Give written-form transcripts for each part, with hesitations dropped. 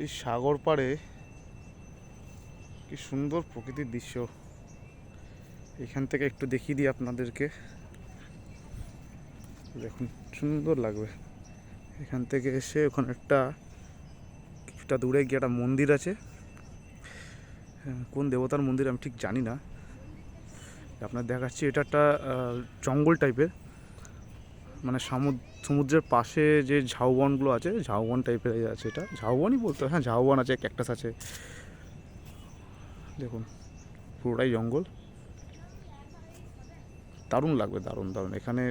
এই সাগর পাড়ে কি সুন্দর প্রকৃতির দৃশ্য। এখান থেকে একটু দেখিয়ে দিই আপনাদেরকে, দেখুন সুন্দর লাগবে। এখান থেকে এসে ওখানে কিছুটা দূরে গিয়ে একটা মন্দির আছে, কোন দেবতার মন্দির আমি ঠিক জানি না, আপনার দেখাচ্ছি। এটা একটা জঙ্গল টাইপের, মানে সমুদ্রের পাশে যে ঝাউবনগুলো আছে, ঝাউবন টাইপের আছে। এটা ঝাউবনই বলতে, হ্যাঁ ঝাউবন আছে, ক্যাকটাস আছে। দেখুন পুরোটাই জঙ্গল, দারুণ লাগবে, দারুণ দারুণ। এখানে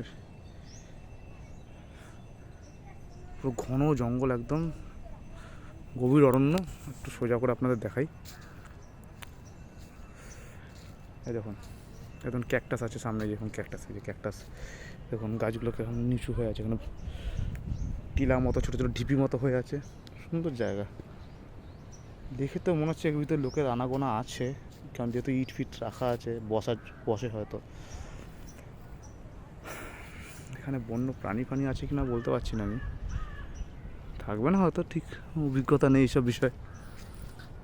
পুরো ঘন জঙ্গল, একদম গভীর অরণ্য। একটু সোজা করে আপনাদের দেখাই, এই দেখুন একদম ক্যাকটাস আছে সামনে, দেখুন ক্যাকটাস, এই যে ক্যাকটাস দেখুন, গাছগুলোকে এখন নিচু হয়ে আছে, এখানে টিলা মতো ছোটো ছোটো ঢিপি মতো হয়ে আছে। সুন্দর জায়গা, দেখে তো মনে হচ্ছে এর ভিতরে লোকের আনাগোনা আছে, কারণ যেহেতু ইট ফিট রাখা আছে, বসে হয়তো। এখানে বন্য প্রাণী আছে কিনা বলতে পারছি না আমি, থাকবে না হয়তো, ঠিক অভিজ্ঞতা নেই এইসব বিষয়ে।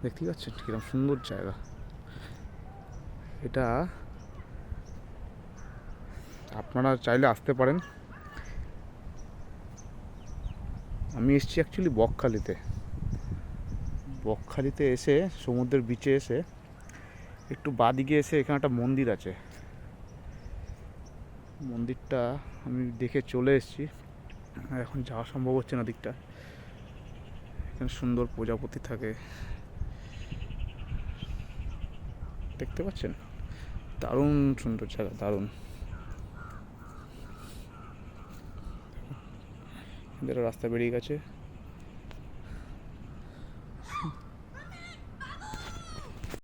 দেখতেই পাচ্ছেন কিরকম সুন্দর জায়গা এটা, আপনারা চাইলে আসতে পারেন। আমি এসেছি অ্যাকচুয়ালি বকখালিতে এসে সমুদ্রের বিচে এসে একটু বাদিকে এসে এখানে একটা মন্দির আছে, মন্দিরটা আমি দেখে চলে এসেছি। এখন যাওয়া সম্ভব হচ্ছে না দিকটা। এখানে সুন্দর প্রজাপতি থাকে, দেখতে পাচ্ছেন, দারুণ সুন্দর জায়গা, দারুণ। এদের রাস্তা বেরিয়ে গেছে।